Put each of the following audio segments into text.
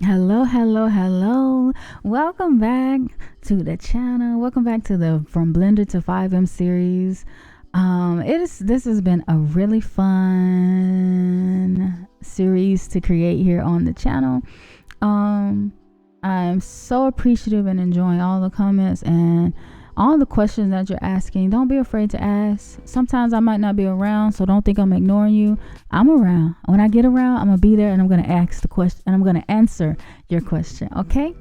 Hello, hello, hello. Welcome back to the channel. Welcome back to the From Blender to FiveM series. This has been a really fun series to create here on the channel. I'm so appreciative and enjoying all the comments and all the questions that you're asking. Don't be afraid to ask. Sometimes I might not be around, so don't think I'm ignoring you. I'm around. When I get around, I'm gonna be there and I'm gonna ask the question and I'm gonna answer your question. Okay.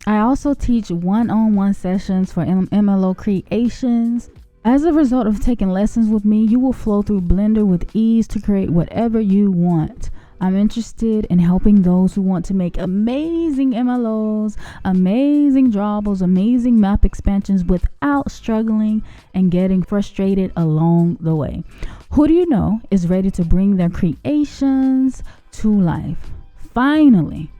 I also teach one-on-one sessions for MLO creations. As a result of taking lessons with me, you will flow through Blender with ease to create whatever you want. I'm interested in helping those who want to make amazing MLOs, amazing drawables, amazing map expansions without struggling and getting frustrated along the way. Who do you know is ready to bring their creations to life? Finally,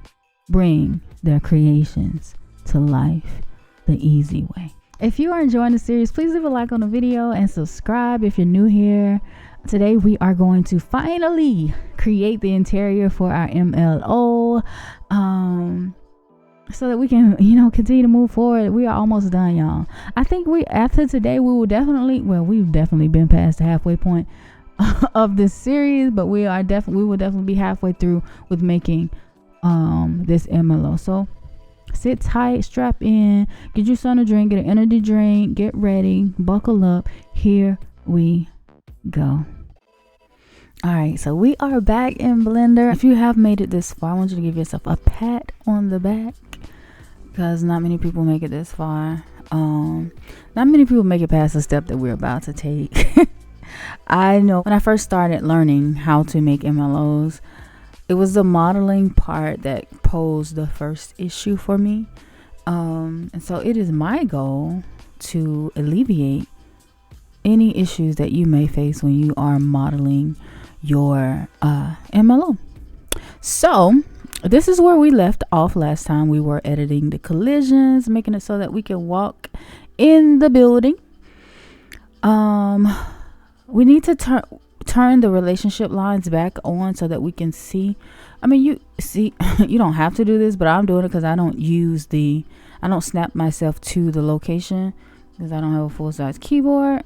bring their creations to life the easy way. If you are enjoying the series, please leave a like on the video and subscribe if you're new here. Today we are going to finally create the interior for our MLO, so that we can, continue to move forward. We are almost done, y'all. I think after today we've definitely been past the halfway point of this series, but we will definitely be halfway through with making this MLO. So sit tight, strap in, get you something to drink, get an energy drink, get ready, buckle up. Here we go. All right, so we are back in Blender. If you have made it this far, I want you to give yourself a pat on the back, because not many people make it this far. Not many people make it past the step that we're about to take. I know when I first started learning how to make MLOs, it was the modeling part that posed the first issue for me. And so it is my goal to alleviate any issues that you may face when you are modeling your MLO. So this is where we left off last time. We were editing the collisions, making it so that we can walk in the building. We need to turn the relationship lines back on so that we can see. I mean, you see, you don't have to do this, but I'm doing it because I don't snap myself to the location because I don't have a full-size keyboard.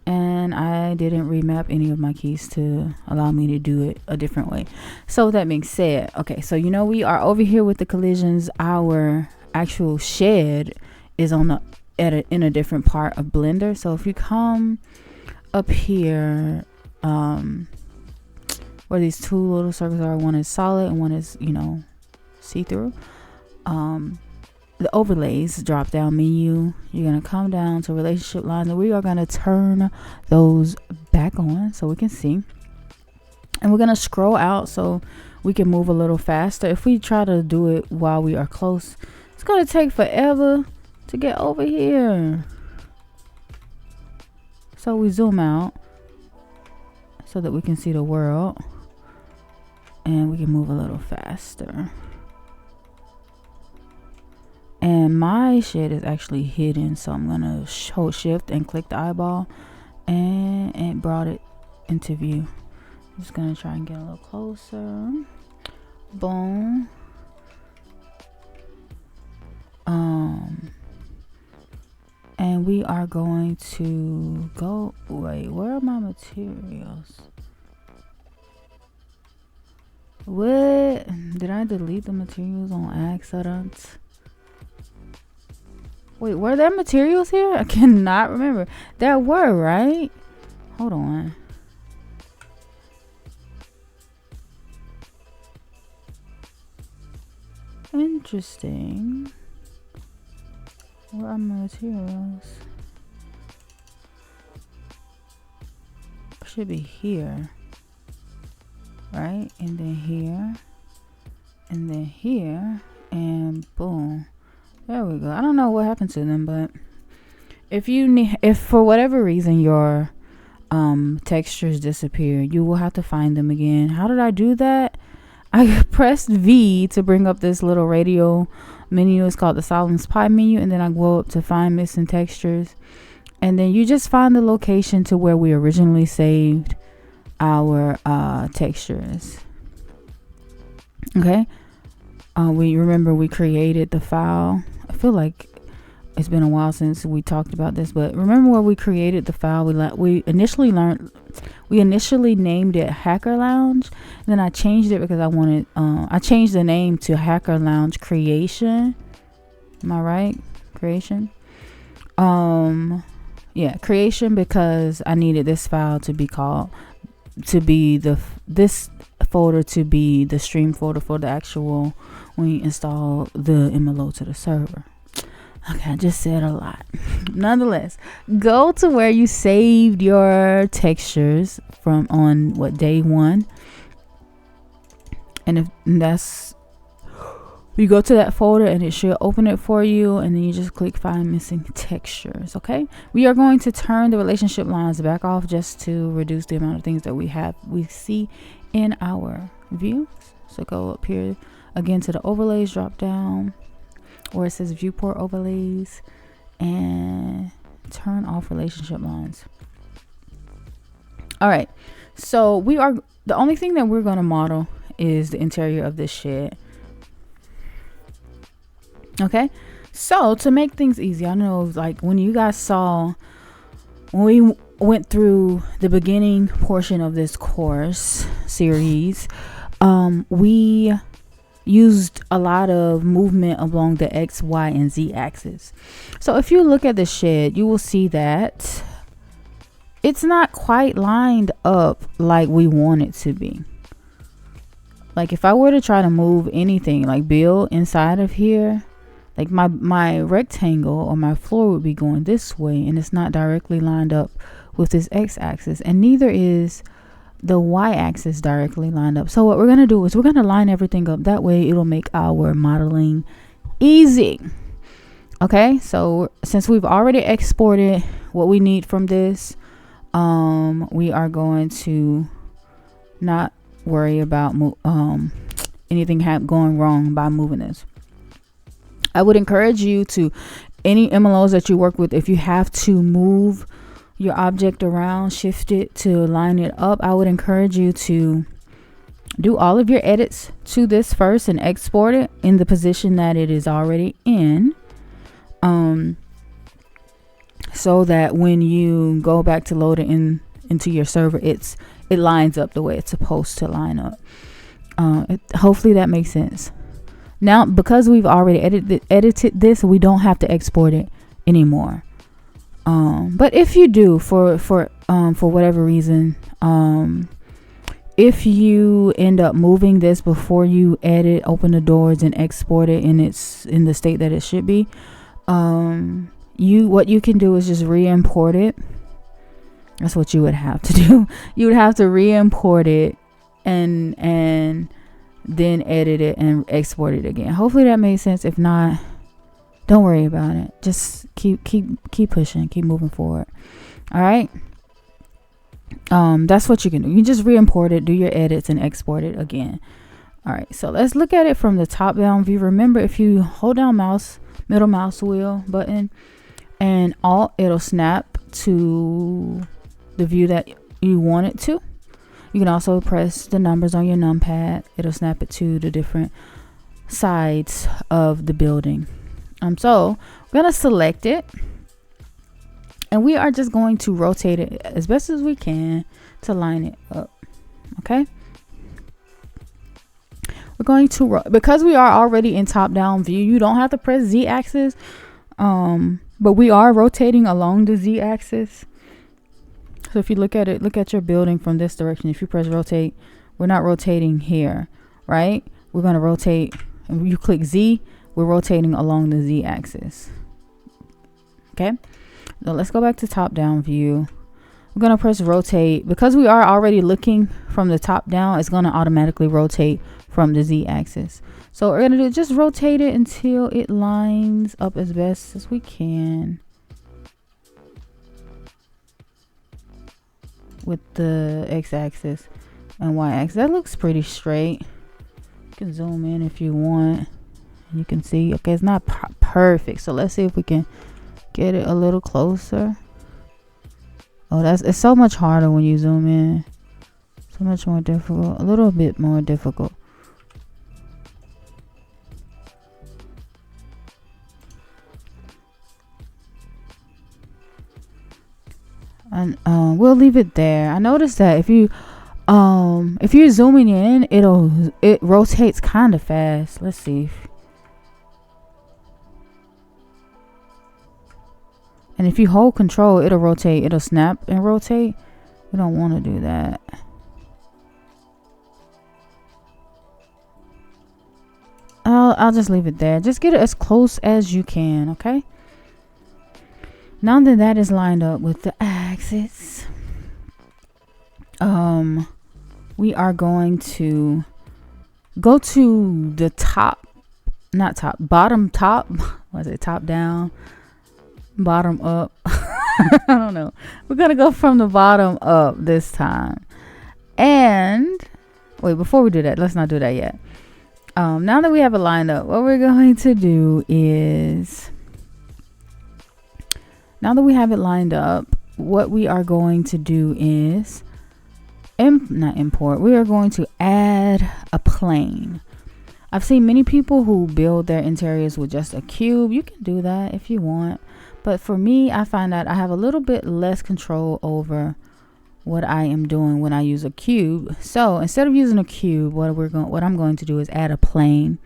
And I didn't remap any of my keys to allow me to do it a different way. So with that being said, okay, so we are over here with the collisions. Our actual shed is in a different part of Blender. So if you come up here, where these two little circles are, one is solid and one is see-through, the overlays drop down menu, you're going to come down to relationship lines and we are going to turn those back on so we can see, and we're going to scroll out so we can move a little faster. If we try to do it while we are close, it's going to take forever to get over here. So we zoom out so that we can see the world and we can move a little faster. And my shit is actually hidden, so I'm gonna hold shift and click the eyeball, and it brought it into view. I'm just gonna try and get a little closer. Boom. And we are going to go. Wait, where are my materials? What? Did I delete the materials on accident? Wait, were there materials here? I cannot remember. There were, right? Hold on. Interesting. Where are my materials? Should be here. Right? And then here. And then here. And boom. There we go. I don't know what happened to them, but if for whatever reason your textures disappear, you will have to find them again. How did I do that? I pressed V to bring up this little radio menu. It's called the Silence Pie menu, and then I go up to find missing textures, and then you just find the location to where we originally saved our textures. Okay. We remember we created the file. I feel like it's been a while since we talked about this, but remember where we created the file? We initially named it Hacker Lounge. Then I changed it because I changed the name to Hacker Lounge Creation. Am I right? Creation. Yeah, creation, because I needed this file to be this folder to be the stream folder for the actual when you install the MLO to the server. Okay, I just said a lot. Nonetheless, go to where you saved your textures from on day 1. And you go to that folder and it should open it for you, and then you just click find missing textures. Okay, we are going to turn the relationship lines back off just to reduce the amount of things that we see in our view. So go up here again to the overlays drop down where it says viewport overlays and turn off relationship lines. All right, so the only thing that we're going to model is the interior of this shed. Okay, so to make things easy, I know like when you guys saw when we went through the beginning portion of this course series, we used a lot of movement along the X, Y, and Z axis. So if you look at the shed, you will see that it's not quite lined up like we want it to be. Like if I were to try to move anything, like build inside of here, like my rectangle or my floor would be going this way, and it's not directly lined up with this X axis, and neither is the Y axis directly lined up. So what we're going to do is we're going to line everything up. That way it'll make our modeling easy. Okay, so since we've already exported what we need from this, we are going to not worry about anything going wrong by moving this. I would encourage you to, any MLOs that you work with, if you have to move your object around, shift it to line it up, I would encourage you to do all of your edits to this first and export it in the position that it is already in, so that when you go back to load it into your server, it lines up the way it's supposed to line up. Hopefully that makes sense. Now, because we've already edited this, we don't have to export it anymore. But if you do, for whatever reason, if you end up moving this before you open the doors and export it, and it's in the state that it should be, what you can do is just re-import it. That's what you would have to do. You would have to re-import it and then edit it and export it again. Hopefully that made sense. If not, don't worry about it. Just keep pushing, keep moving forward. All right. That's what you can do. You just re-import it, do your edits, and export it again. All right. So let's look at it from the top down view. Remember, if you hold down middle mouse wheel button and Alt, it'll snap to the view that you want it to. You can also press the numbers on your numpad. It'll snap it to the different sides of the building. So we're going to select it, and we are just going to rotate it as best as we can to line it up. Okay. We're going to, because we are already in top down view, you don't have to press Z axis. But we are rotating along the Z axis. So if you look at your building from this direction, if you press rotate, we're not rotating here, right? We're going to rotate, and you click Z, we're rotating along the Z axis. Okay. Now let's go back to top down view. We're going to press rotate. Because we are already looking from the top down, it's going to automatically rotate from the Z axis. So what we're going to do, just rotate it until it lines up as best as we can with the X axis and Y axis. That looks pretty straight. You can zoom in if you want. You can see, okay, it's not perfect. So let's see if we can get it a little closer. Oh, it's so much harder when you zoom in. So much more difficult, a little bit more difficult. And we'll leave it there. I noticed that if you're zooming in, it rotates kind of fast. Let's see. And if you hold control, it'll rotate. It'll snap and rotate. We don't want to do that. I'll just leave it there. Just get it as close as you can, okay? Now that that is lined up with the axis, we are going to go to the top, not top, bottom top. Was it top down? Bottom up. I don't know. We're gonna go from the bottom up this time. And wait, before we do that, let's not do that yet. Now that we have it lined up, what we're going to do is, now that we have it lined up, what we are going to do is not import, we are going to add a plane. I've seen many people who build their interiors with just a cube. You can do that if you want. But for me, I find that I have a little bit less control over what I am doing when I use a cube. So instead of using a cube, what I'm going to do is add a plane.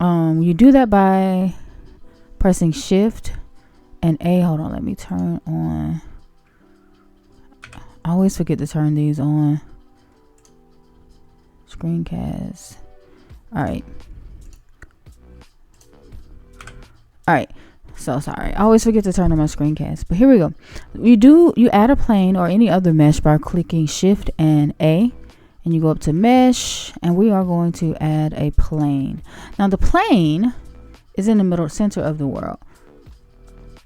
You do that by pressing Shift and A. Hold on, let me turn on. I always forget to turn these on. Screencast. All right. So sorry, I always forget to turn on my screencast, but here we go. You add a plane or any other mesh by clicking Shift and A, and you go up to mesh, and we are going to add a plane. Now the plane is in the middle center of the world.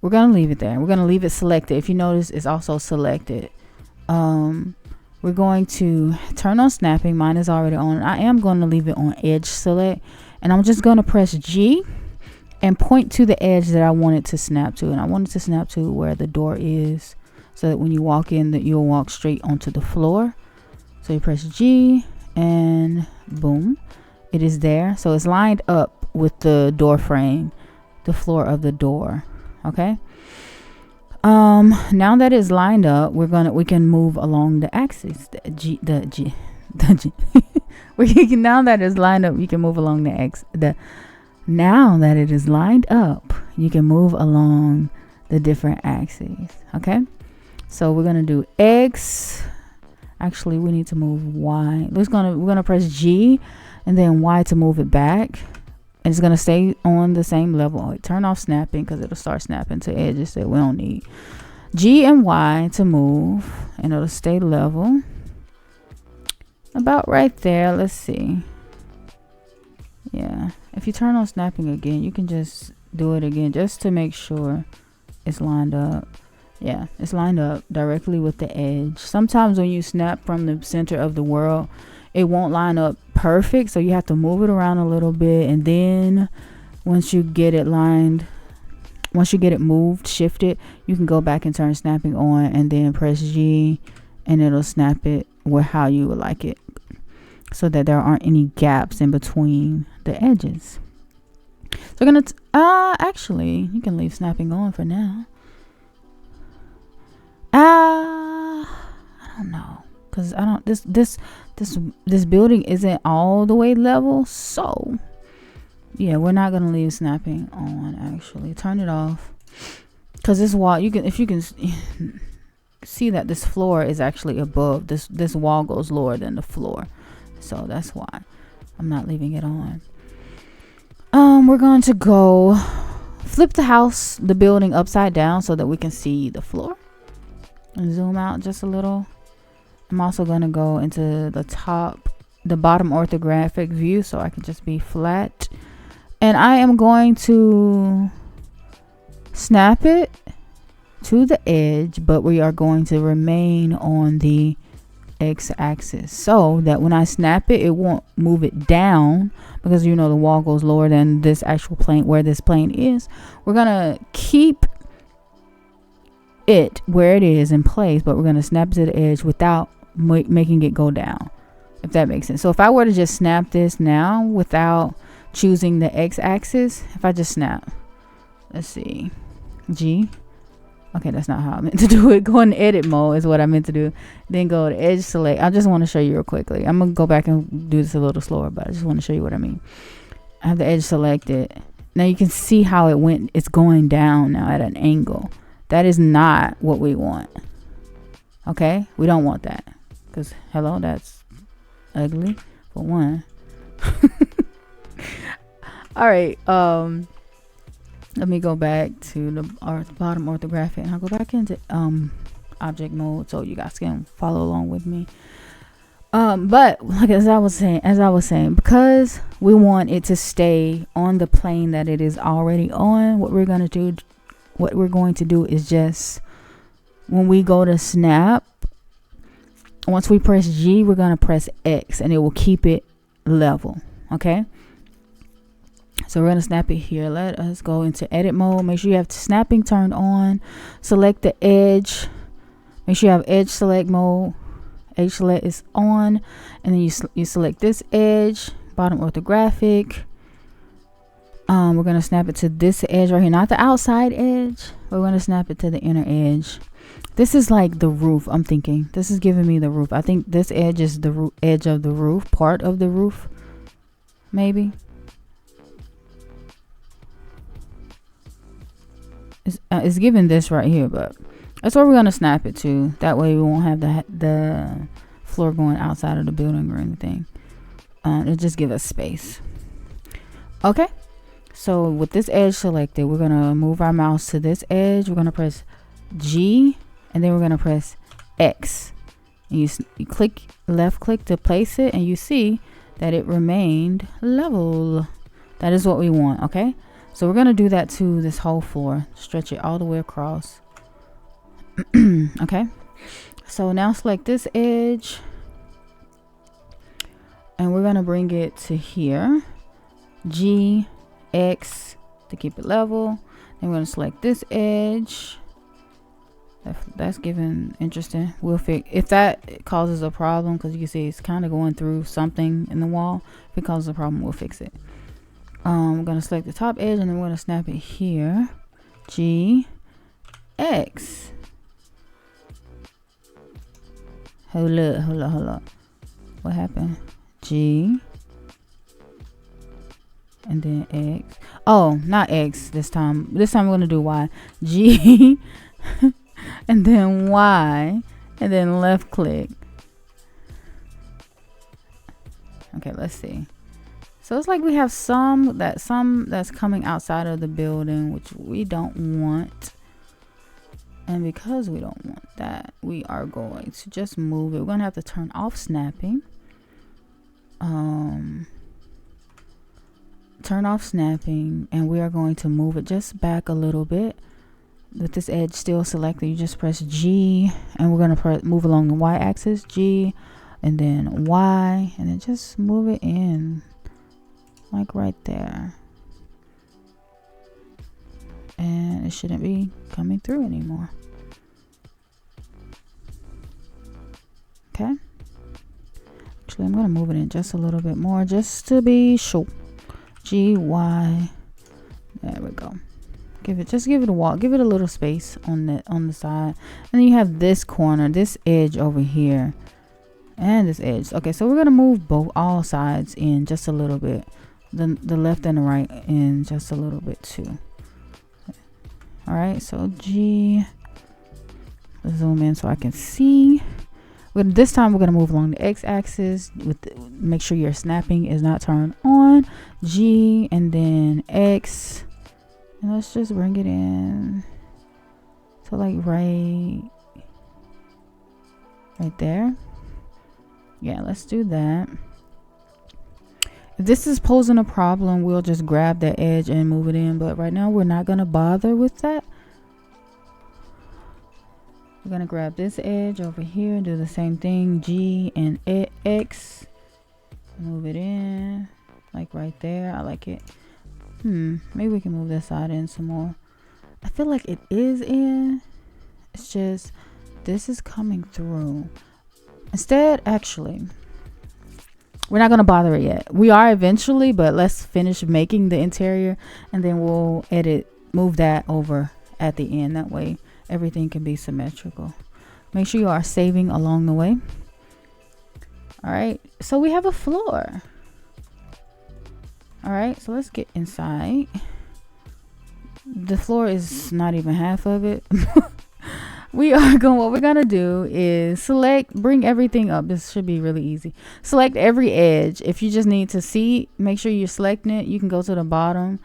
We're gonna leave it there. We're gonna leave it selected. If you notice, it's also selected. We're going to turn on snapping. Mine is already on. I am going to leave it on edge select, and I'm just going to press G and point to the edge that I want it to snap to. And I want it to snap to where the door is, so that when you walk in, that you'll walk straight onto the floor. So you press G and boom, it is there. So it's lined up with the door frame, the floor of the door. Okay. Now that it's lined up, we can move along the axis. Now that it's lined up, you can move along the X. Now that it is lined up, you can move along the different axes. Okay. So we're gonna do X. Actually, we need to move Y. We're gonna press G and then Y to move it back. And it's gonna stay on the same level. Turn off snapping because it'll start snapping to edges that we don't need. G and Y to move, and it'll stay level. About right there. Let's see. Yeah. If you turn on snapping again, you can just do it again just to make sure it's lined up. Yeah, it's lined up directly with the edge. Sometimes when you snap from the center of the world, it won't line up perfect, so you have to move it around a little bit, and then once you get it moved, shifted, you can go back and turn snapping on and then press G, and it'll snap it how you would like it, so that there aren't any gaps in between the edges. So we're gonna actually, you can leave snapping on for now. I don't know, because I don't, this building isn't all the way level, so yeah, we're not gonna leave snapping on. Actually, turn it off, because this wall, if you can see that this floor is actually above this wall goes lower than the floor, so that's why I'm not leaving it on. We're going to go flip the building upside down so that we can see the floor, and zoom out just a little. I'm also going to go into the bottom orthographic view, so I can just be flat, and I am going to snap it to the edge, but we are going to remain on the x-axis, so that when I snap it, it won't move it down, because the wall goes lower than this actual plane where this plane is. We're gonna keep it where it is in place, but we're gonna snap it to the edge without making it go down, if that makes sense. So if I were to just snap this now without choosing the x-axis, if I just snap, let's see, G, Okay, that's not how I meant to do it. Go in edit mode is what I meant to do. Then go to edge select. I just want to show you real quickly. I'm going to go back and do this a little slower, but I just want to show you what I mean. I have the edge selected. Now you can see how it went. It's going down now at an angle. That is not what we want. Okay? We don't want that. Because, hello, that's ugly for one. All right. Let me go back to the bottom orthographic, and I'll go back into object mode so you guys can follow along with me. But like as I was saying, because we want it to stay on the plane that it is already on, what we're going to do is just, when we go to snap, once we press G, we're going to press X, and it will keep it level. Okay. So we're going to snap it here. Let us go into edit mode. Make sure you have snapping turned on. Select the edge. Make sure you have edge select mode. Edge select is on. And then you select this edge. Bottom orthographic. We're going to snap it to this edge right here. Not the outside edge. We're going to snap it to the inner edge. This is like the roof, I'm thinking. This is giving me the roof. I think this edge is the edge of the roof. Part of the roof. Maybe. It's giving this right here, but that's where we're going to snap it to. That way we won't have the floor going outside of the building or anything. It'll just give us space. Okay. So with this edge selected, we're going to move our mouse to this edge. We're going to press G, and then we're going to press X. And you click left click to place it, and you see that it remained level. That is what we want. Okay. So we're going to do that to this whole floor. Stretch it all the way across. Okay. So now select this edge. And we're going to bring it to here. G, X to keep it level. Then we're going to select this edge. That's giving interesting. We'll fix if that causes a problem, because you can see it's kind of going through something in the wall. If it causes a problem, we'll fix it. I'm going to select the top edge, and then we're going to snap it here. G, X. Hold up. What happened? G. And then X. Oh, not X this time. This time we're going to do Y. G. And then Y. And then left click. Okay, let's see. So it's like we have some that's coming outside of the building, which we don't want. And because we don't want that, we are going to just move it. We're going to have to turn off snapping. Turn off snapping, and we are going to move it just back a little bit. With this edge still selected, you just press G, and we're going to move along the Y axis. G, and then Y, and then just move it in. Like right there. And it shouldn't be coming through anymore. Okay. Actually, I'm going to move it in just a little bit more just to be sure. G, Y. There we go. Give it a wall. Give it a little space on the side. And then you have this corner, this edge over here. And this edge. Okay, so we're going to move all sides in just a little bit. The left and the right in just a little bit too. All right, so G. Let's zoom in so I can see. This time we're going to move along the x-axis make sure your snapping is not turned on. G, and then X, and let's just bring it in to like right there. Yeah, let's do that. If this is posing a problem, we'll just grab that edge and move it in. But right now, we're not going to bother with that. We're going to grab this edge over here, do the same thing. G and X. Move it in. Like right there. I like it. Maybe we can move this side in some more. I feel like it is in. It's just, this is coming through. Instead, actually, we're not going to bother it yet. We are eventually, but let's finish making the interior, and then we'll move that over at the end. That way everything can be symmetrical. Make sure you are saving along the way. All right, so we have a floor. All right, so let's get inside. The floor is not even half of it. What we're gonna do is bring everything up. This should be really easy. Select every edge. If you just need to see, make sure you're selecting it. You can go to the bottom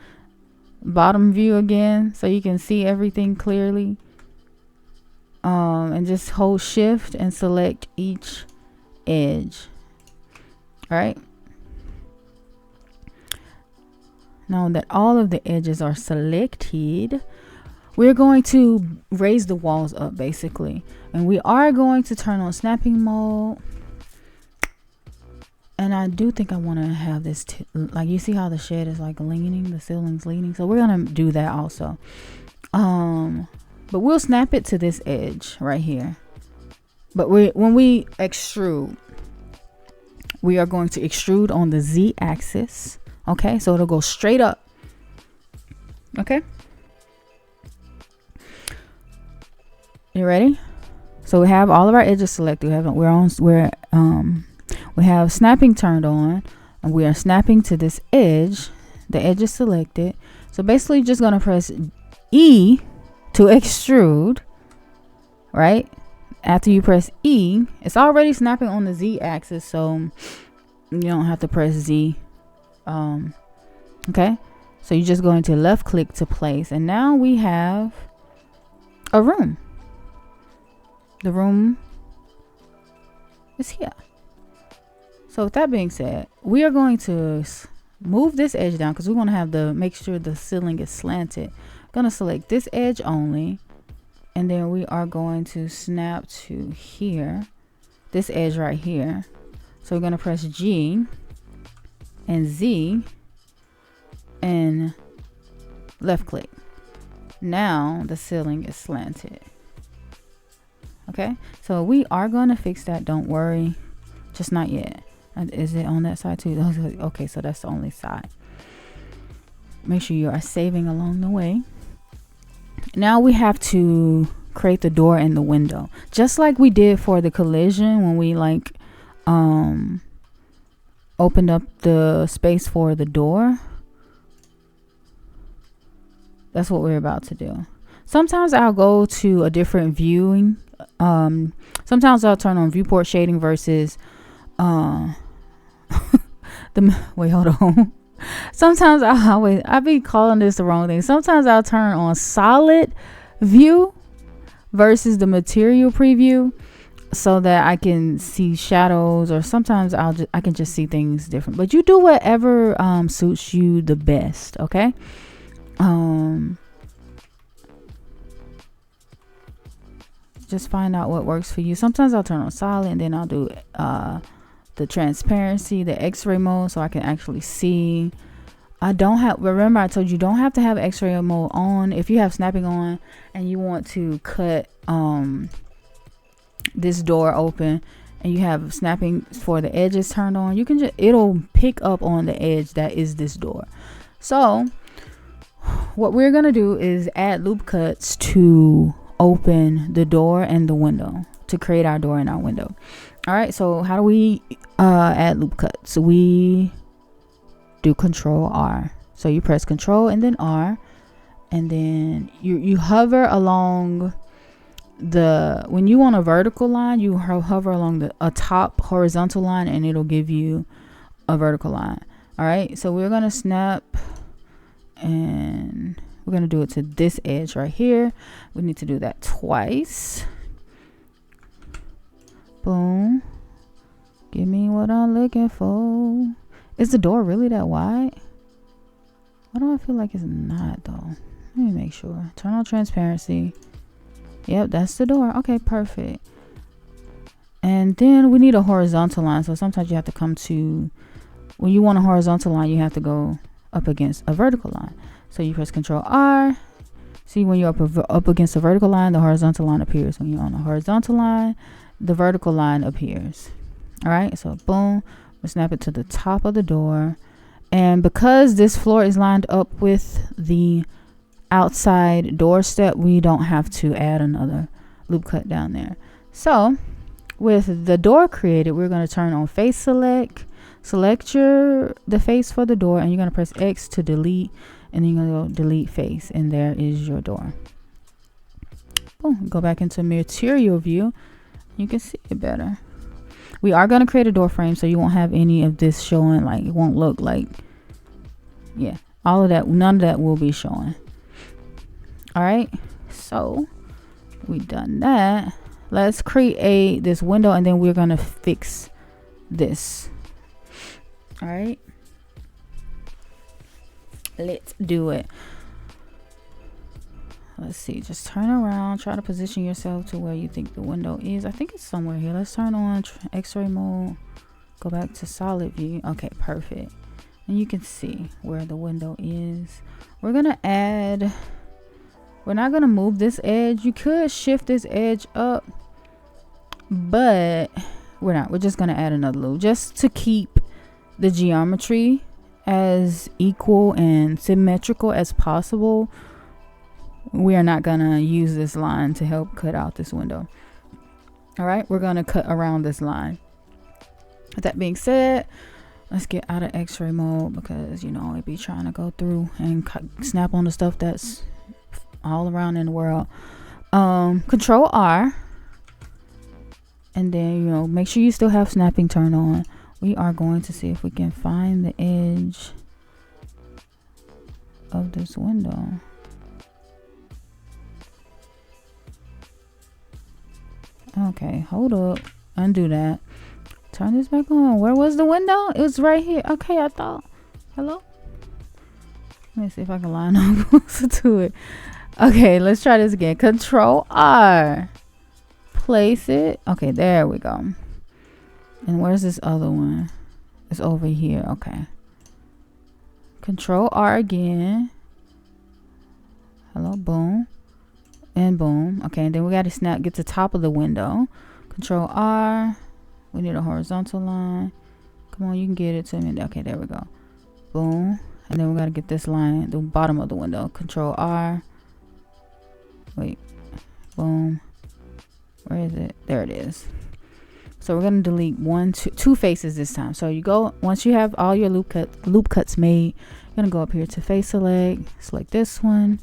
view again so you can see everything clearly. And just hold shift and select each edge. All right. Now that all of the edges are selected, we're going to raise the walls up basically, and we are going to turn on snapping mode. And I do think I want to have this like, you see how the shed is like leaning, the ceiling's leaning, so we're gonna do that also. But we'll snap it to this edge right here. But when we extrude, we are going to extrude on the Z axis. Okay, so it'll go straight up. Okay, you ready? So we have all of our edges selected. We have snapping turned on, and we are snapping to this edge. The edge is selected. So basically, just gonna press E to extrude. Right after you press E, it's already snapping on the Z axis, so you don't have to press Z. Okay, so you're just going to left click to place, and now we have a room. The room is here. So with that being said, we are going to move this edge down because we want to have make sure the ceiling is slanted. I'm gonna select this edge only, and then we are going to snap to here, this edge right here. So we're gonna press G and Z and left click. Now the ceiling is slanted. Okay, so we are going to fix that, don't worry, just not yet. Is it on that side too? Okay, so that's the only side. Make sure you are saving along the way. Now we have to create the door and the window, just like we did for the collision when we opened up the space for the door. That's what we're about to do. Sometimes I'll go to a different viewing. Sometimes I'll turn on viewport shading versus wait, hold on. Sometimes I be calling this the wrong thing. Sometimes I'll turn on solid view versus the material preview, so that I can see shadows, or sometimes I can just see things different. But you do whatever suits you the best. Okay. Just find out what works for you. Sometimes I'll turn on solid, and then I'll do the transparency, the X-ray mode, so I can actually see. Remember I told you don't have to have X-ray mode on. If you have snapping on and you want to cut this door open, and you have snapping for the edges turned on, you can it'll pick up on the edge that is this door. So what we're gonna do is add loop cuts to open the door and the window, to create our door and our window. All right, so how do we add loop cuts? So we do Control R. So you press Control and then R, and then you hover along when you want a vertical line, you hover along a top horizontal line, and it'll give you a vertical line. All right, so we're gonna snap, and we're gonna do it to this edge right here. We need to do that twice. Boom. Give me what I'm looking for. Is the door really that wide? Why do I feel like it's not though? Let me make sure. Turn on transparency. Yep, that's the door. Okay, perfect. And then we need a horizontal line. So sometimes you have to when you want a horizontal line, you have to go up against a vertical line. So you press Control R. See, when you're up against a vertical line, the horizontal line appears. When you're on a horizontal line, the vertical line appears. All right, so boom, we snap it to the top of the door. And because this floor is lined up with the outside door step, we don't have to add another loop cut down there. So with the door created, we're going to turn on face select the face for the door, and you're going to press X to delete, and then you're going to go delete face, and there is your door. Boom. Go back into material view, you can see it better. We are going to create a door frame, so you won't have any of this showing. Like, it won't look like, yeah, all of that, none of that will be showing. All right, so we done that. Let's create this window, and then we're going to fix this. All right, let's do it. Let's see, just turn around, try to position yourself to where you think the window is. I think it's somewhere here. Let's turn on x-ray mode, go back to solid view. Okay, perfect. And you can see where the window is. We're gonna add, we're not gonna move this edge. You could shift this edge up, but we're not. We're just gonna add another loop just to keep the geometry as equal and symmetrical as possible. We are not gonna use this line to help cut out this window. All right, we're gonna cut around this line. With that being said, let's get out of x-ray mode, because you know it be trying to go through and snap on the stuff that's all around in the world. Control R, and then, you know, make sure you still have snapping turned on. We are going to see if we can find the edge of this window. Okay, hold up, undo that, turn this back on. Where was the window? It was right here. Okay, I thought, hello, let me see if I can line up closer to it. Okay, let's try this again. Control R, place it. Okay, there we go. And where's this other one? It's over here. Okay, Control R again. Hello, boom. And boom. Okay, and then we got to snap, get to the top of the window. Control R. We need a horizontal line. Come on, you can get it to me. Okay, there we go. Boom. And then we got to get this line, the bottom of the window. Control R. Wait. Boom. Where is it? There it is. So we're going to delete two faces this time. So you go, once you have all your loop cuts made, you're going to go up here to face select this one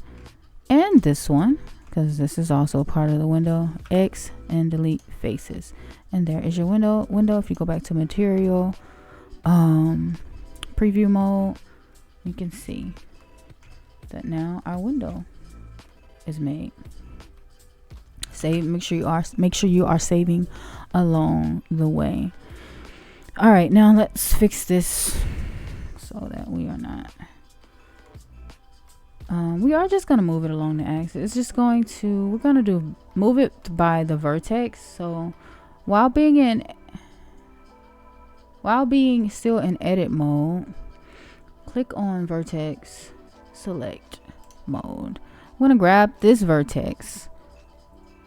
and this one, because this is also part of the window. X and delete faces, and there is your window. If you go back to material, preview mode, you can see that now our window is made. Make sure you are saving along the way. All right, now let's fix this so that we are not. We are just gonna move it along the axis. It's just going to, we're gonna move it by the vertex. So while being still in edit mode, click on vertex, select mode. I'm gonna grab this vertex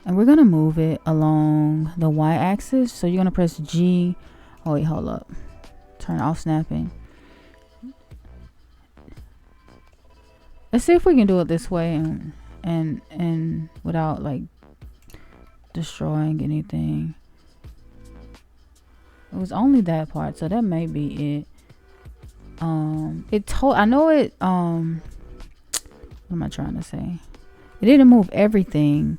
and we're gonna move it along the y-axis. So you're gonna press G. Oh wait, hold up. Turn off snapping. Let's see if we can do it this way and without like destroying anything. It was only that part, so that may be it. I know it, what am I trying to say? It didn't move everything.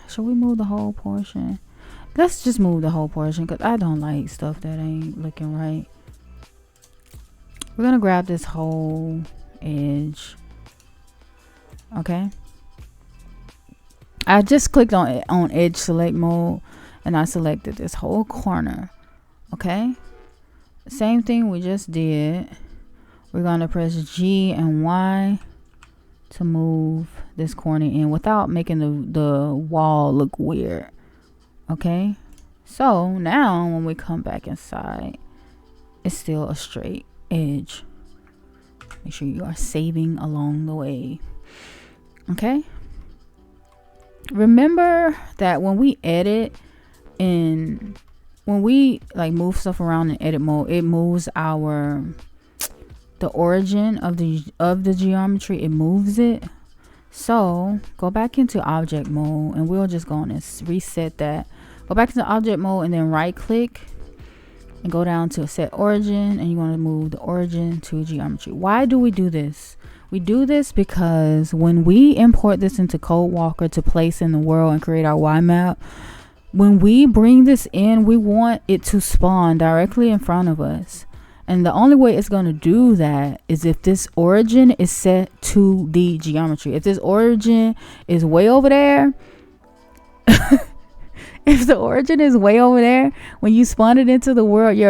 Should we move the whole portion? Let's just move the whole portion, because I don't like stuff that ain't looking right. We're gonna grab this whole edge. Okay, I just clicked on edge select mode and I selected this whole corner. Okay, same thing we just did. We're gonna press G and Y to move this corner in without making the wall look weird. Okay, so now when we come back inside, it's still a straight edge. Make sure you are saving along the way. Okay, remember that when we edit and when we like move stuff around in edit mode, it moves the origin of the geometry. It moves it. So go back into object mode, and we'll just go on and reset that. Go back into object mode and then right click and go down to set origin, and you want to move the origin to geometry. Why do we do this? We do this because when we import this into CodeWalker to place in the world and create our Y map, when we bring this in, we want it to spawn directly in front of us. And the only way it's going to do that is if this origin is set to the geometry. If this origin is way over there, if the origin is way over there, when you spawn it into the world, no,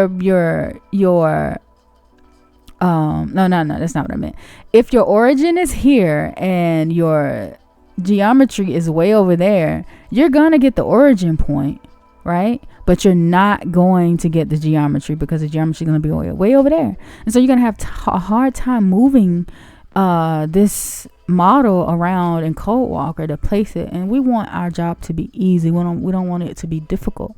that's not what I meant. If your origin is here and your geometry is way over there, you're gonna get the origin point, right? But you're not going to get the geometry because the geometry is gonna be way over there, and so you're gonna have a hard time moving this model around in CodeWalker to place it. And we want our job to be easy. We don't want it to be difficult.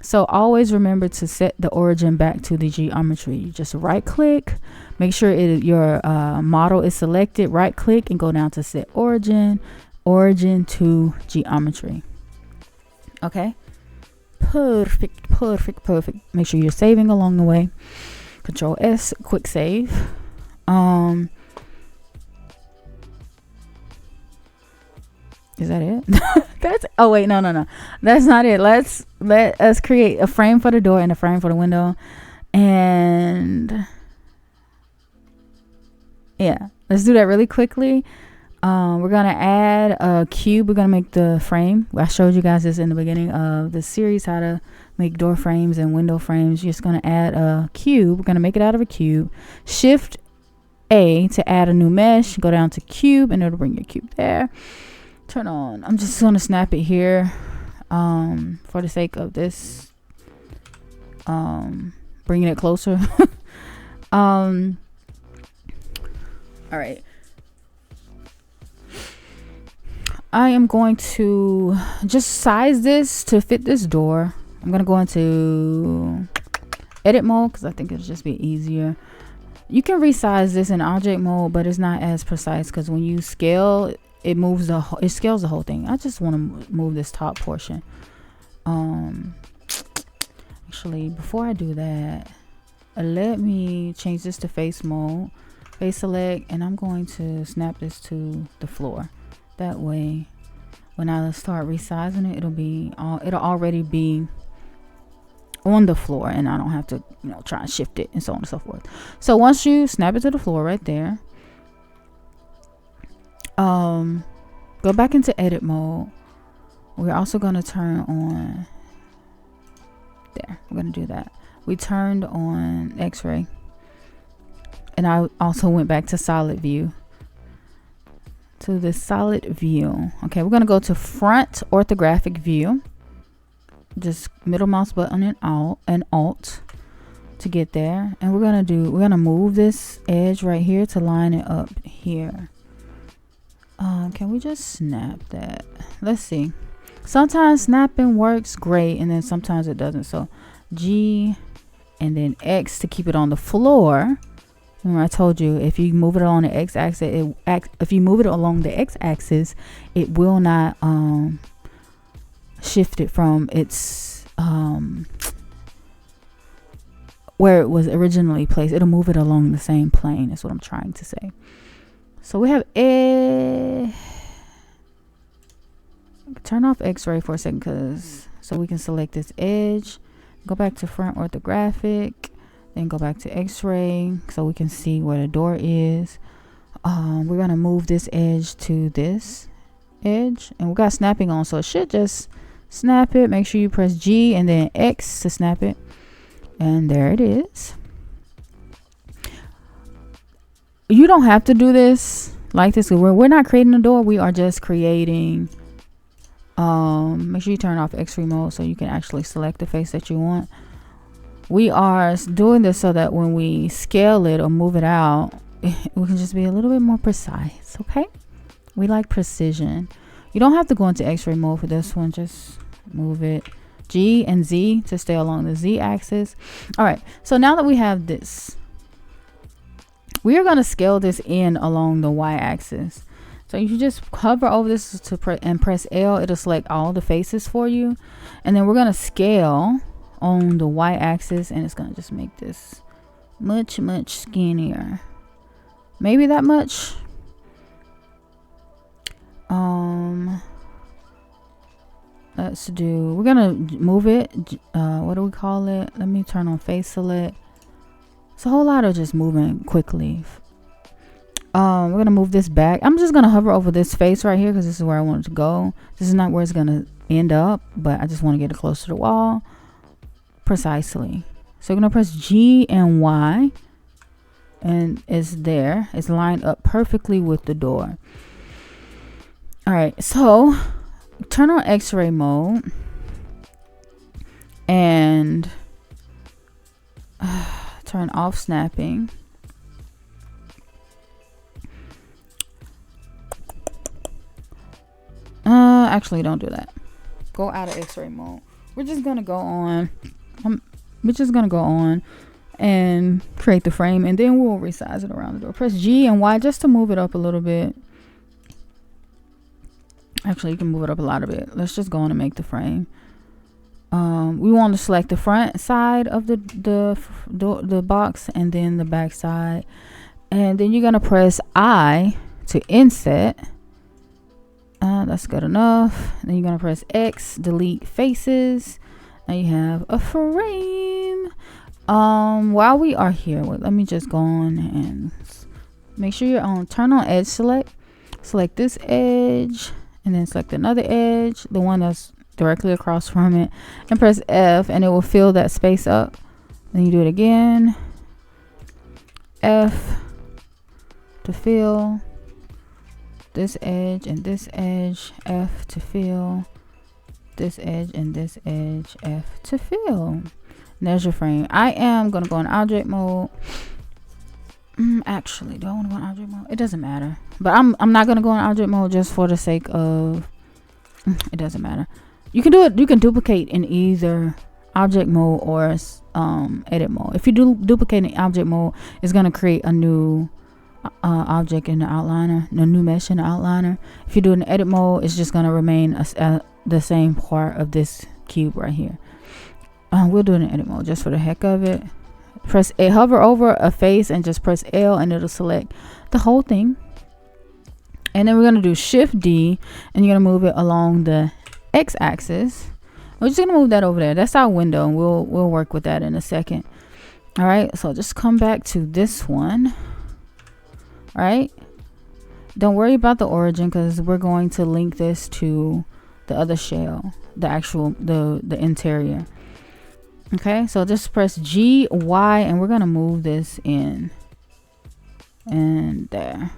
So always remember to set the origin back to the geometry. You just right click, make sure your model is selected, right click and go down to set origin to geometry. Okay, perfect. Make sure you're saving along the way. Control S, quick save. Is that it? Oh wait, no, that's not it. Let us create a frame for the door and a frame for the window, and yeah, let's do that really quickly. We're gonna add a cube. We're gonna make the frame. I showed you guys this in the beginning of the series, how to make door frames and window frames. You're just gonna add a cube. We're gonna make it out of a cube. Shift A to add a new mesh. Go down to cube and it'll bring your cube there. Turn on. I'm just gonna snap it here for the sake of this, bringing it closer. All right, I am going to just size this to fit this door. I'm gonna go into edit mode because I think it'll just be easier. You can resize this in object mode, but it's not as precise because when you scale, it scales the whole thing. I just want to move this top portion. Actually, before I do that, let me change this to face mode, face select, and I'm going to snap this to the floor. That way, when I start resizing it, it'll already be on the floor, and I don't have to, try and shift it and so on and so forth. So once you snap it to the floor right there, go back into edit mode. We're also going to turn on there. We're going to do that. We turned on X-ray, and I also went back to solid view, to the solid view. Okay, we're going to go to front orthographic view. Just middle mouse button and alt to get there, and we're going to move this edge right here to line it up here. Can we just snap that? Let's see. Sometimes snapping works great, and then sometimes it doesn't. So G and then X to keep it on the floor. Remember I told you if you move it along the x-axis, it will not shift it from its where it was originally placed. It'll move it along the same plane. That's what I'm trying to say. So we have turn off X-ray for a second, so we can select this edge, go back to front orthographic, then go back to X-ray so we can see where the door is. We're gonna move this edge to this edge, and we got snapping on, so it should just snap it. Make sure you press G and then X to snap it, and there it is. You don't have to do this like this. We're not creating a door. We are just creating. Make sure you turn off X-ray mode so you can actually select the face that you want. We are doing this so that when we scale it or move it out, we can just be a little bit more precise. Okay, we like precision. You don't have to go into X-ray mode for this one. Just move it G and Z to stay along the Z axis. All right, so now that we have this, we are going to scale this in along the Y axis. So you just hover over this and press L. It'll select all the faces for you. And then we're going to scale on the Y axis, and it's going to just make this much skinnier. Maybe that much. Let's do, we're gonna move it, what do we call it? Let me turn on face select. It's a whole lot of just moving quickly. We're gonna move this back. I'm just gonna hover over this face right here because this is where I want it to go. This is not where it's gonna end up, but I just want to get it close to the wall precisely. So we're gonna press G and Y, and it's there. It's lined up perfectly with the door. All right, so turn on X-ray mode and turn off snapping. Actually, don't do that. Go out of X-ray mode. We're just gonna go on. We're just gonna go on and create the frame, and then we'll resize it around the door. Press G and Y just to move it up a little bit. Actually, you can move it up a lot of it. Let's just go on and make the frame. We want to select the front side of the box and then the back side, and then you're gonna press I to inset. That's good enough. Then you're gonna press X, delete faces. Now you have a frame. While we are here, let me just go on and make sure you're on. Turn on edge select. Select this edge, and then select another edge, the one that's directly across from it, and press F, and it will fill that space up. Then you do it again. F to fill this edge and this edge. F to fill this edge and this edge. F to fill. And there's your frame. I am gonna go in object mode. Actually, do I want to go in object mode? It doesn't matter, but I'm not gonna go in object mode just for the sake of it doesn't matter. You can do it. You can duplicate in either object mode or edit mode. If you do duplicate in object mode, it's gonna create a new object in the outliner, a new mesh in the outliner. If you do it in edit mode, it's just gonna remain the same part of this cube right here. We'll do it in edit mode just for the heck of it. Press A, hover over a face and just press L, and it'll select the whole thing. And then we're gonna do Shift D, and you're gonna move it along the X axis. We're just gonna move that over there. That's our window, and we'll work with that in a second. All right, so just come back to this one. All right, don't worry about the origin because we're going to link this to the other shell, the actual the interior. Okay, so just press G, Y, and we're gonna move this in and there.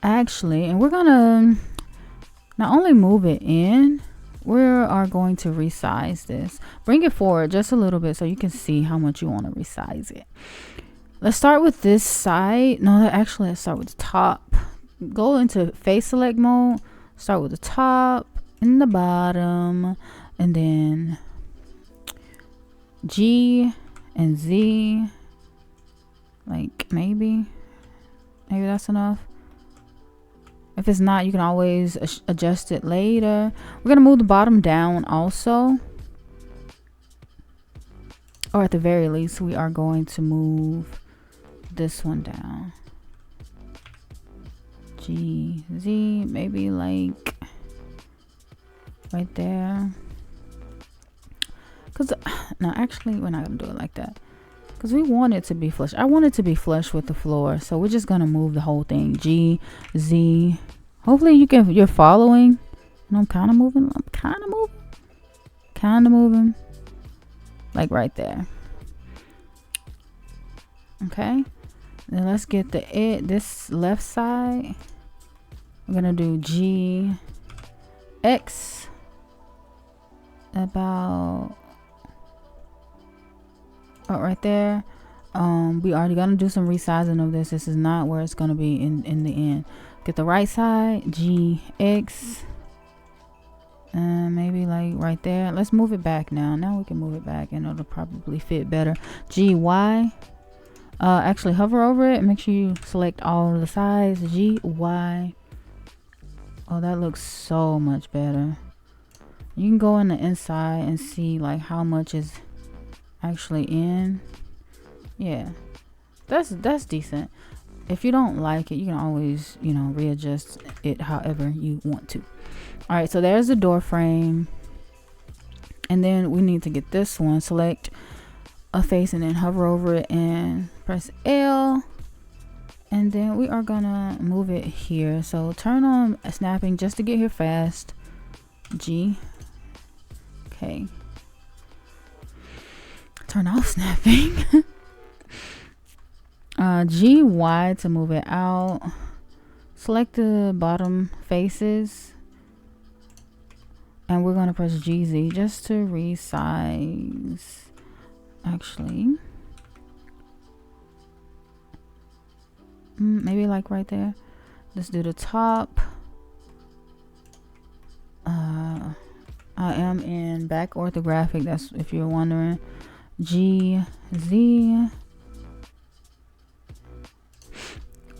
Actually, and we're gonna not only move it in, we are going to resize this. Bring it forward just a little bit so you can see how much you want to resize it. Let's start with this side. No, actually, let's start with the top. Go into face select mode. Start with the top and the bottom, and then G and Z. Like maybe that's enough. If it's not, you can always adjust it later. We're gonna move the bottom down also, or at the very least we are going to move this one down. G, Z, maybe like right there. Cause no, actually we're not gonna do it like that because we want it to be flush. I want it to be flush with the floor, so we're just gonna move the whole thing. G, Z. Hopefully you're following. And I'm kind of moving. Like right there. Okay. Then let's get this left side. We're gonna do G, X, about right there. We already gonna do some resizing of this. This is not where it's gonna be in the end. Get the right side, G, X, and maybe like right there. Let's move it back now. Now we can move it back and it'll probably fit better. G, Y, Actually hover over it and make sure you select all of the sides. G, Y. Oh, that looks so much better. You can go in the inside and see like how much is actually in. Yeah, that's decent. If you don't like it, you can always, you know, readjust it however you want to. All right, so there's the door frame. And then we need to get this one. Select a face and then hover over it and press L. And then we are gonna move it here. So turn on snapping just to get here fast. G. Okay. Turn off snapping. G, Y to move it out. Select the bottom faces. And we're gonna press GZ just to resize. Actually. Maybe like right there. Let's do the top. I am in back orthographic, that's if you're wondering. G, Z.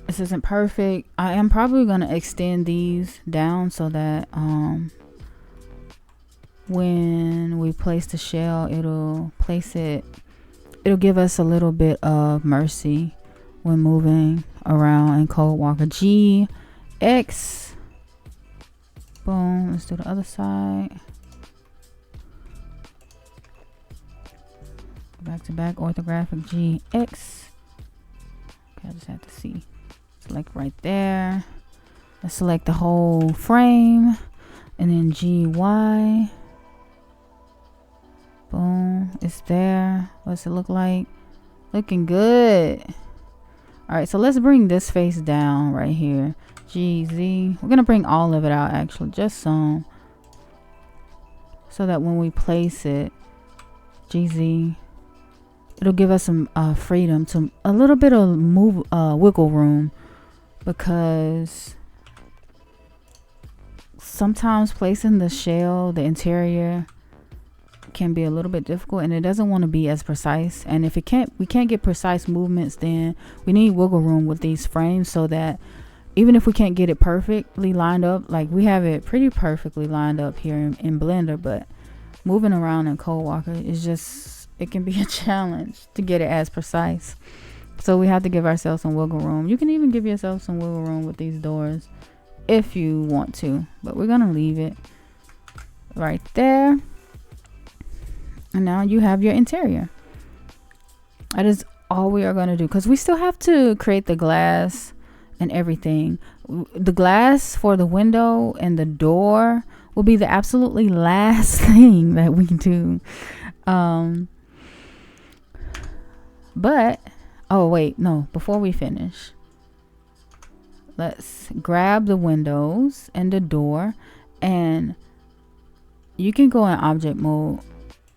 This isn't perfect. I am probably gonna extend these down so that when we place the shell, it'll give us a little bit of mercy when moving around in Code Walker. G, X. Boom. Let's do the other side. Back to back orthographic. G, X. Okay, I just have to see. Select right there. Let's select the whole frame. And then G, Y. Boom. It's there. What's it look like? Looking good. All right, so let's bring this face down right here. G, Z. We're gonna bring all of it out actually, just some, so that when we place it, G, Z, it'll give us some freedom, to a little bit of wiggle room, because sometimes placing the shell, the interior, can be a little bit difficult, and it doesn't want to be as precise. And if we can't get precise movements, then we need wiggle room with these frames, so that even if we can't get it perfectly lined up, like we have it pretty perfectly lined up here in Blender, but moving around in Code Walker is just, it can be a challenge to get it as precise. So we have to give ourselves some wiggle room. You can even give yourself some wiggle room with these doors if you want to, but we're gonna leave it right there. And now you have your interior. That is all we are going to do, because we still have to create the glass and everything. The glass for the window and the door will be the absolutely last thing that we do. But, oh wait, no, before we finish, let's grab the windows and the door, and you can go in object mode.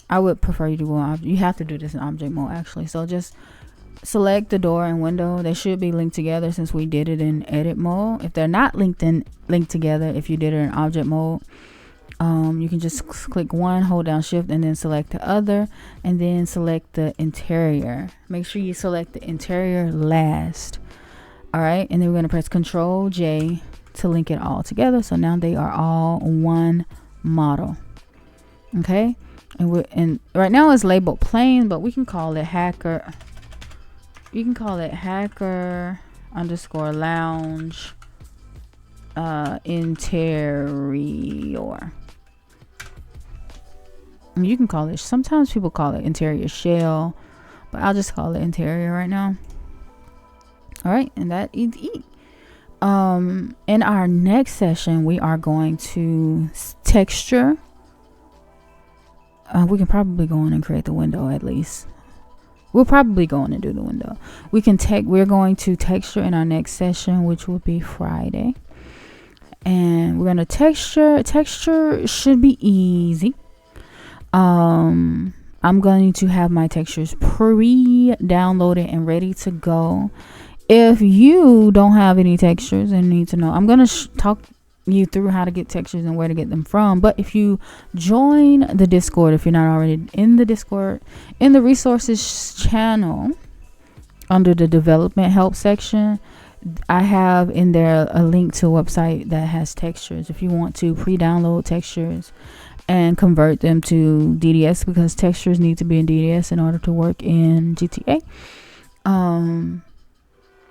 I would prefer you to go on. You have to do this in object mode actually. So just select the door and window. They should be linked together since we did it in edit mode. If they're not linked together, if you did it in object mode, you can just click one, hold down shift, and then select the other, and then select the interior. Make sure you select the interior last. All right, and then we're going to press Control J to link it all together. So now they are all one model. Okay. And right now it's labeled plain, but we can call it hacker. You can call it hacker _ lounge interior. And you can call it, sometimes people call it interior shell, but I'll just call it interior right now. All right, and that is it. In our next session, we are going to texture. We can probably go in and create the window. At least we'll probably go in and do the window. We're going to texture in our next session, which will be Friday, and we're going to texture should be easy. I'm going to have my textures pre-downloaded and ready to go. If you don't have any textures and need to know, I'm going to talk you through how to get textures and where to get them from. But if you join the Discord, if you're not already in the Discord, in the resources channel, under the development help section, I have in there a link to a website that has textures. If you want to pre-download textures and convert them to DDS, because textures need to be in DDS in order to work in GTA.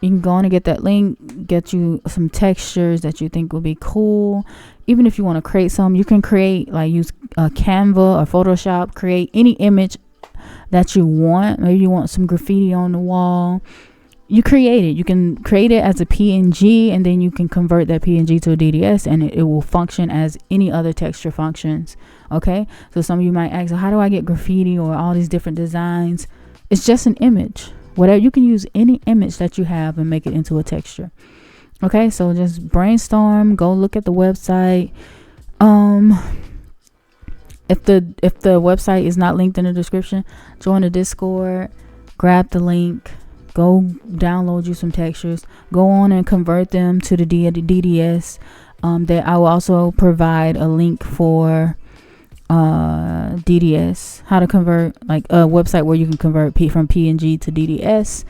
You can go on and get that link, get you some textures that you think will be cool. Even if you want to create some, you can create, like, use Canva or Photoshop, create any image that you want. Maybe you want some graffiti on the wall. You create it. You can create it as a PNG, and then you can convert that PNG to a DDS, and it will function as any other texture functions. Okay, so some of you might ask, how do I get graffiti or all these different designs? It's just an image. Whatever, you can use any image that you have and make it into a texture. Okay, so just brainstorm, go look at the website. If the website is not linked in the description, join the Discord, grab the link, go download you some textures, go on and convert them to the DDS. That I will also provide a link for DDS, how to convert, like a website where you can convert from PNG to DDS.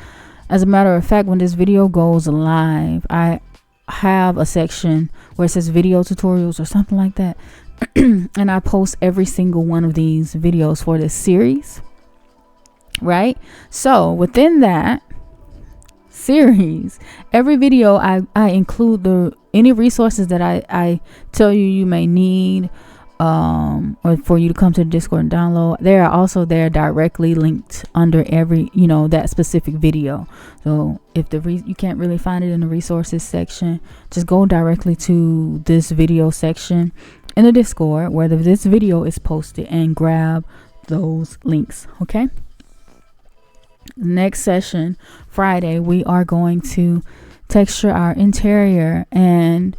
As a matter of fact, when this video goes live, I have a section where it says video tutorials or something like that. And I post every single one of these videos for this series, right? So within that series, every video I include any resources that I tell you may need, or for you to come to the Discord and download. They are also there directly linked under every, that specific video. So if you can't really find it in the resources section, just go directly to this video section in the Discord where this video is posted and grab those links. Okay, next session, Friday, we are going to texture our interior, and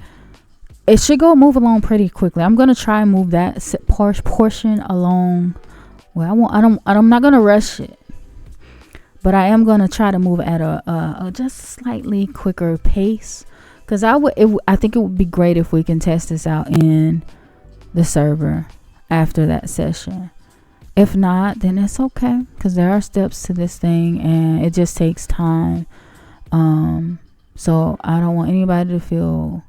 it should move along pretty quickly. I'm gonna try and move that portion along. Well, I'm not gonna rush it, but I am gonna try to move at a just slightly quicker pace, because I think it would be great if we can test this out in the server after that session. If not, then it's okay, because there are steps to this thing and it just takes time. So I don't want anybody to feel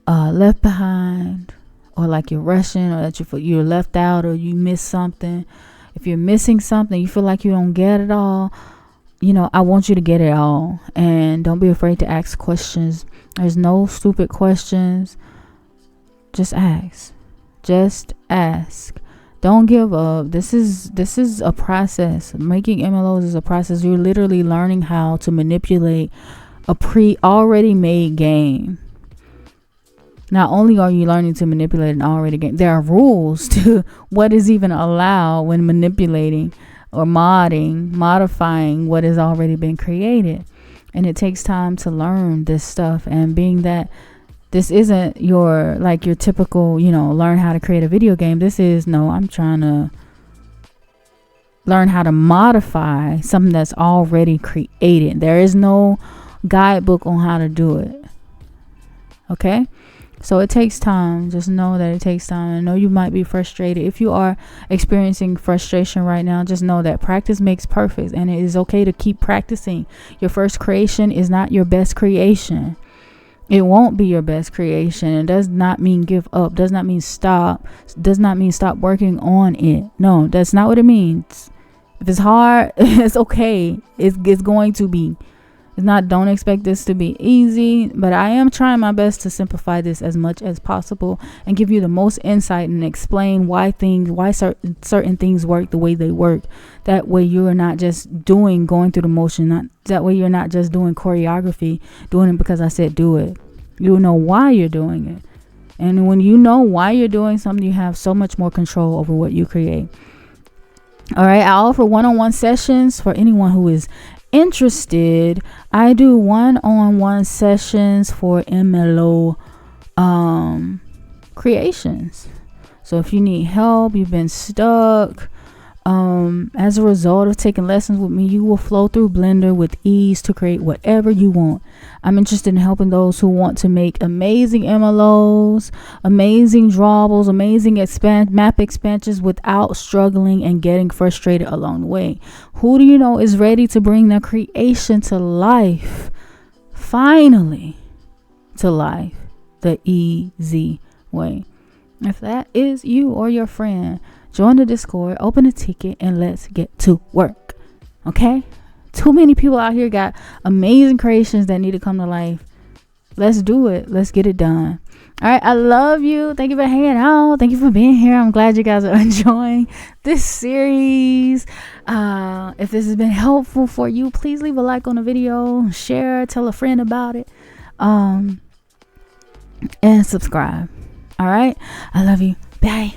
left behind, or like you're rushing, or that you're left out, or you miss something. If you're missing something, you feel like you don't get it all, I want you to get it all. And don't be afraid to ask questions. There's no stupid questions. Just ask. Don't give up. This is a process. Making MLOs is a process. You're literally learning how to manipulate a already made game. Not only are you learning to manipulate an already game, there are rules to what is even allowed when manipulating or modifying what has already been created. And it takes time to learn this stuff. And being that this isn't your typical, learn how to create a video game. This is, I'm trying to learn how to modify something that's already created. There is no guidebook on how to do it. Okay? So it takes time. Just know that it takes time. I know you might be frustrated. If you are experiencing frustration right now, just know that practice makes perfect, and it is okay to keep practicing. Your first creation is not your best creation. It won't be your best creation. It does not mean give up. Does not mean stop. Does not mean stop working on it. No, that's not what it means. If it's hard, it's okay. It's going to be. It's not, don't expect this to be easy, but I am trying my best to simplify this as much as possible and give you the most insight and explain why certain things work the way they work. That way you're not just going through the motion. That way you're not just doing choreography, doing it because I said do it. You know why you're doing it. And when you know why you're doing something, you have so much more control over what you create. All right, I offer one-on-one sessions for anyone who is interested. I do one-on-one sessions for MLO creations. So if you need help, you've been stuck, As a result of taking lessons with me, you will flow through Blender with ease to create whatever you want. I'm interested in helping those who want to make amazing MLOs, amazing drawables, amazing map expansions without struggling and getting frustrated along the way. Who do you know is ready to bring their creation to life? Finally, to life the easy way. If that is you or your friend, join the Discord, open a ticket, and let's get to work. Okay? Too many people out here got amazing creations that need to come to life. Let's do it. Let's get it done. All right. I love you. Thank you for hanging out. Thank you for being here. I'm glad you guys are enjoying this series. If this has been helpful for you, please leave a like on the video, share, tell a friend about it, and subscribe. All right. I love you. Bye.